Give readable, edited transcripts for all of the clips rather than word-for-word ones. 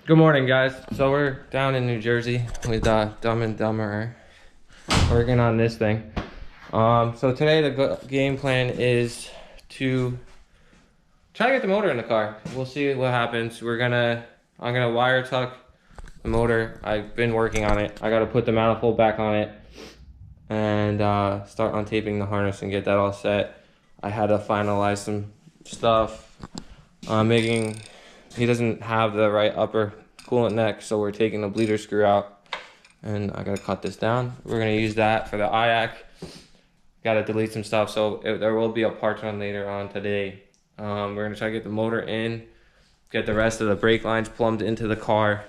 Good morning, guys. So we're down in New Jersey with Dumb and Dumber working on this thing. So today the game plan is to try to get the motor in the car. We'll see what happens. I'm gonna wire tuck the motor. I've been working on it. I gotta put the manifold back on it and start untaping the harness and get that all set. I had to finalize some stuff. He doesn't have the right upper coolant neck, so we're taking the bleeder screw out, and I gotta cut this down. We're gonna use that for the IAC. Gotta delete some stuff, so there will be a parts run later on today. We're gonna try to get the motor in, get the rest of the brake lines plumbed into the car.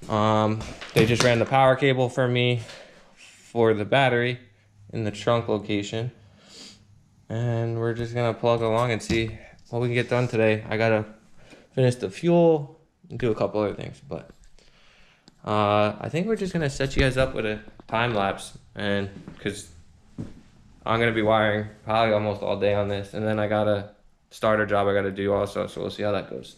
They just ran the power cable for me for the battery in the trunk location, and we're just gonna plug along and see what we can get done today. I gotta finish the fuel and do a couple other things, but I think we're just gonna set you guys up with a time lapse, and because I'm gonna be wiring probably almost all day on this, and then I got a starter job I gotta do also, so we'll see how that goes.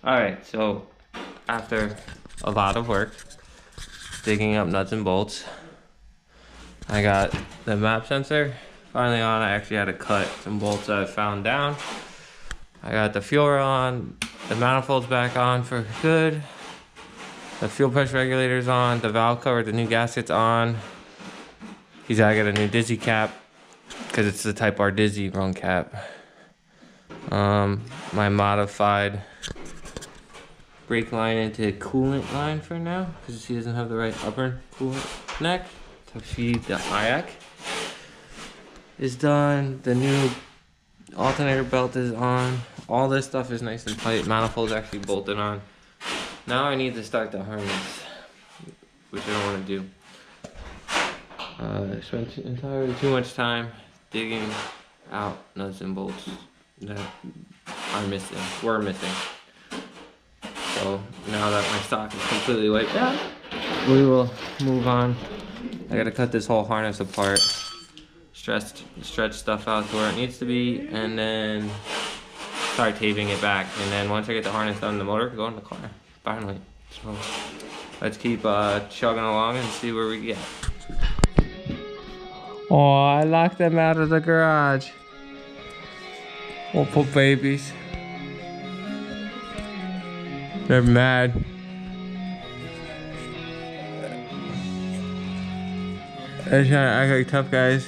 Alright, so after a lot of work, digging up nuts and bolts, I got the map sensor finally on. I actually had to cut some bolts that I found down. I got the fuel on, the manifold's back on for good, the fuel pressure regulator's on, the valve cover, the new gasket's on. I got a new dizzy cap because it's the Type R dizzy, wrong cap. My modified brake line into coolant line for now because he doesn't have the right upper coolant neck to feed the IAC is done. The new alternator belt is on. All this stuff is nice and tight. Manifold's actually bolted on. Now I need to start the harness, which I don't want to do. I spent entirely too much time digging out nuts and bolts that were missing. So now that my stock is completely wiped out, we will move on. I gotta cut this whole harness apart, stretch stuff out to where it needs to be, and then start taping it back. And then once I get the harness done, the motor can go in the car, finally. So let's keep chugging along and see where we get. Oh, I locked them out of the garage. Poor babies. They're mad. They're trying to act like tough guys.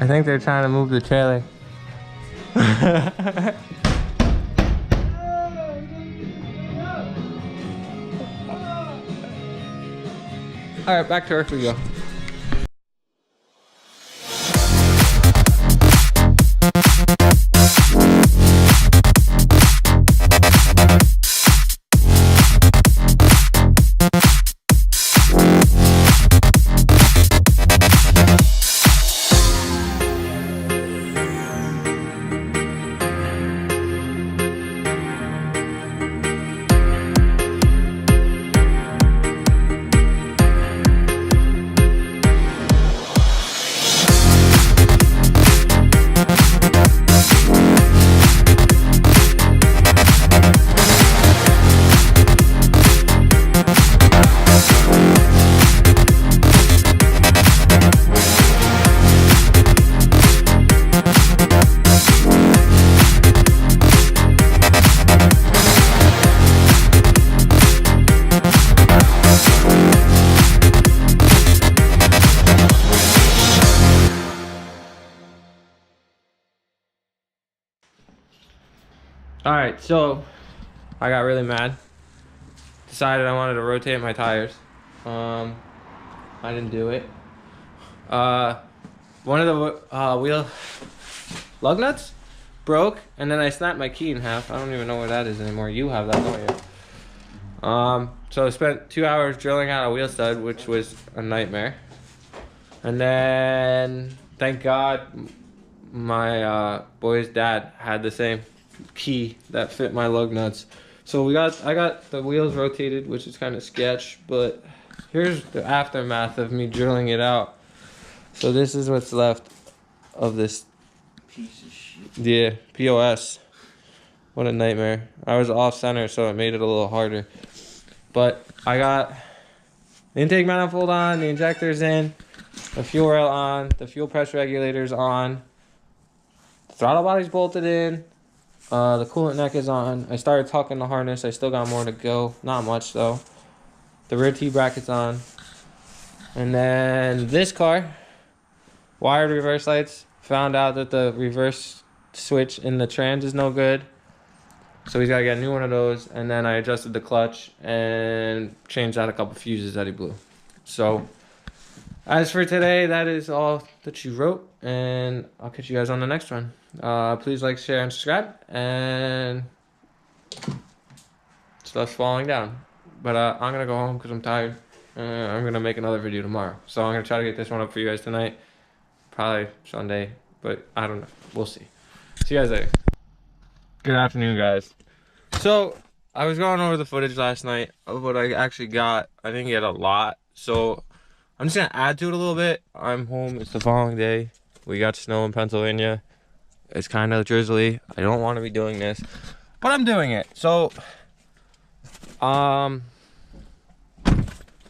I think they're trying to move the trailer. Alright, back to work we go. All right, so I got really mad. Decided I wanted to rotate my tires. I didn't do it. One of the wheel lug nuts broke, and then I snapped my key in half. I don't even know where that is anymore. You have that, don't you? So I spent 2 hours drilling out a wheel stud, which was a nightmare. And then, thank God, my boy's dad had the same key that fit my lug nuts. So I got the wheels rotated, which is kind of sketch, but here's the aftermath of me drilling it out. So this is what's left of this piece of shit. Yeah, POS. What a nightmare. I was off center, so it made it a little harder. But I got the intake manifold on, the injectors in, the fuel rail on, the fuel pressure regulators on, the throttle body's bolted in, the coolant neck is on. I started tucking the harness. I still got more to go. Not much though. The rear T-bracket's on. And then this car, wired reverse lights. Found out that the reverse switch in the trans is no good. So he's got to get a new one of those. And then I adjusted the clutch and changed out a couple fuses that he blew. So as for today, that is all that she wrote. And I'll catch you guys on the next one. Please like, share, and subscribe. And stuff's falling down. But I'm going to go home because I'm tired. I'm going to make another video tomorrow. So I'm going to try to get this one up for you guys tonight. Probably Sunday, but I don't know. We'll see. See you guys later. Good afternoon, guys. So I was going over the footage last night of what I actually got. I didn't get a lot, so I'm just gonna add to it a little bit. I'm home. It's the following day. We got snow in Pennsylvania. It's kind of drizzly. I don't want to be doing this, but I'm doing it. So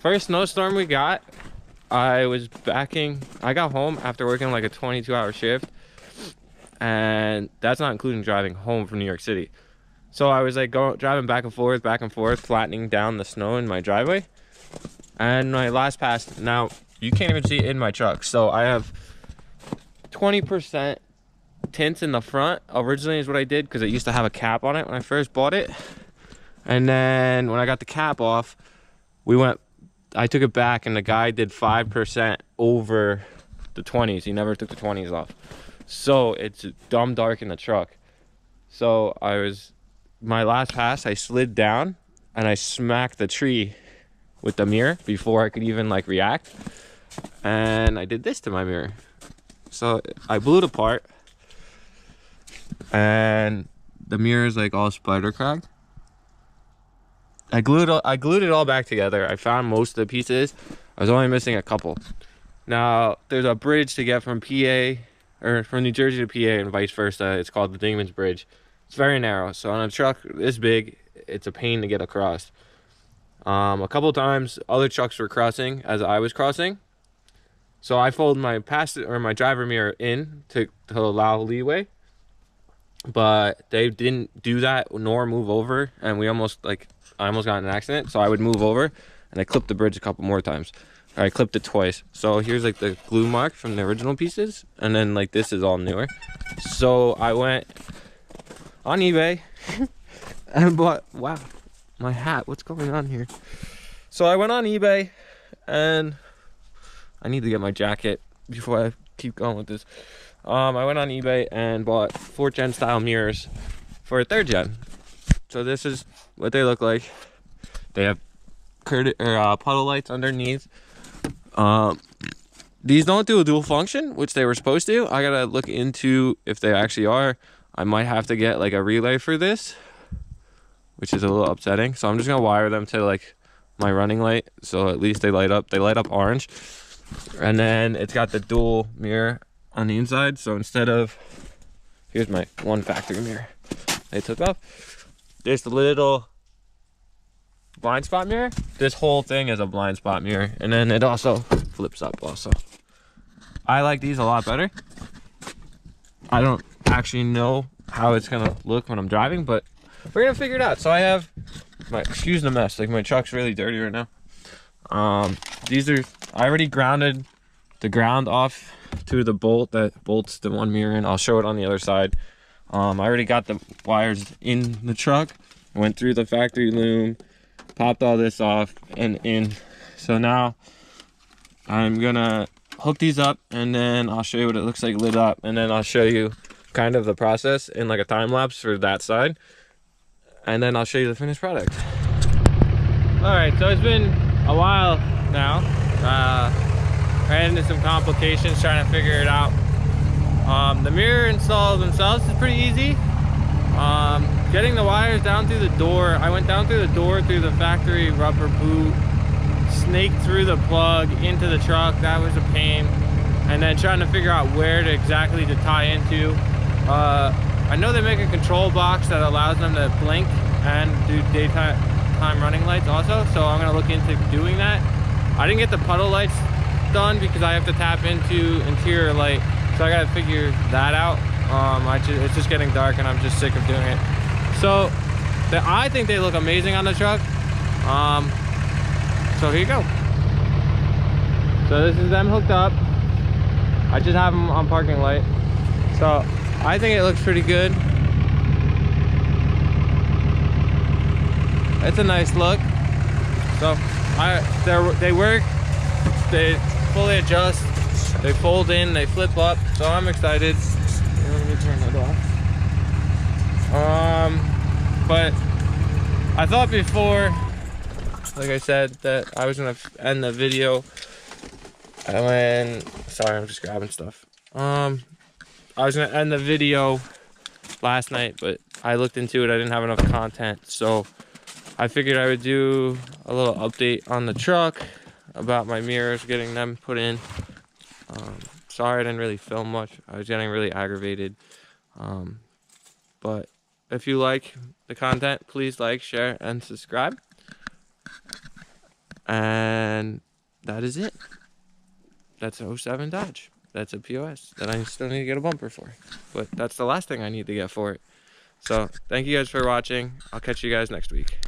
first snowstorm we got, I got home after working like a 22-hour shift, and that's not including driving home from New York City. So I was like driving back and forth, flattening down the snow in my driveway. And my last pass, now you can't even see it in my truck. So I have 20% tints in the front. Originally is what I did because it used to have a cap on it when I first bought it. And then when I got the cap off, I took it back and the guy did 5% over the 20s. He never took the 20s off. So it's dumb dark in the truck. So my last pass, I slid down and I smacked the tree with the mirror before I could even like react. And I did this to my mirror. So I blew it apart and the mirror is like all spider cracked. I glued it all back together. I found most of the pieces. I was only missing a couple. Now, there's a bridge to get from PA, or from New Jersey to PA and vice versa. It's called the Dingman's Bridge. It's very narrow. So on a truck this big, it's a pain to get across. A couple of times, other trucks were crossing as I was crossing. So I folded my driver mirror in to allow leeway. But they didn't do that nor move over, and I almost got in an accident. So I would move over and I clipped the bridge a couple more times. I clipped it twice. So here's like the glue mark from the original pieces, and then like this is all newer. So I went on eBay and bought, wow, my hat, what's going on here? So I went on eBay and I need to get my jacket before I keep going with this. I went on eBay and bought 4th gen style mirrors for a 3rd gen. So this is what they look like. They have puddle lights underneath. These don't do a dual function, which they were supposed to. I gotta look into if they actually are. I might have to get like a relay for this, which is a little upsetting. So I'm just gonna wire them to like my running light, so at least they light up orange. And then it's got the dual mirror on the inside. So instead of, here's my one factory mirror they took off, there's the little blind spot mirror. This whole thing is a blind spot mirror, and then it also flips up also. I like these a lot better. I don't actually know how it's gonna look when I'm driving, but we're gonna figure it out. So I have excuse the mess, like my truck's really dirty right now. I already grounded the ground off to the bolt that bolts the one mirror in. I'll show it on the other side. I already got the wires in the truck, went through the factory loom, popped all this off and in. So now I'm gonna hook these up and then I'll show you what it looks like lit up, and then I'll show you kind of the process in like a time lapse for that side, and then I'll show you the finished product. All right, so it's been a while now. Ran into some complications trying to figure it out. The mirror installs themselves is pretty easy. Getting the wires down through the door, I went down through the door through the factory rubber boot, snaked through the plug into the truck. That was a pain. And then trying to figure out where to exactly to tie into. I know they make a control box that allows them to blink and do daytime running lights also, so I'm gonna look into doing that. I didn't get the puddle lights done because I have to tap into interior light, so I gotta figure that out. It's just getting dark and I'm just sick of doing it. So I think they look amazing on the truck. So here you go. So this is them hooked up. I just have them on parking light. So I think it looks pretty good. It's a nice look. So they work, they fully adjust, they fold in, they flip up. So I'm excited. Let me turn that off. But I thought before, like I said, that I was gonna end the video sorry, I'm just grabbing stuff. I was gonna end the video last night, but I looked into it, I didn't have enough content, so I figured I would do a little update on the truck about my mirrors, getting them put in. Sorry I didn't really film much. I was getting really aggravated. But if you like the content, please like, share, and subscribe. And that is it. That's an 07 Dodge. That's a POS that I still need to get a bumper for. But that's the last thing I need to get for it. So thank you guys for watching. I'll catch you guys next week.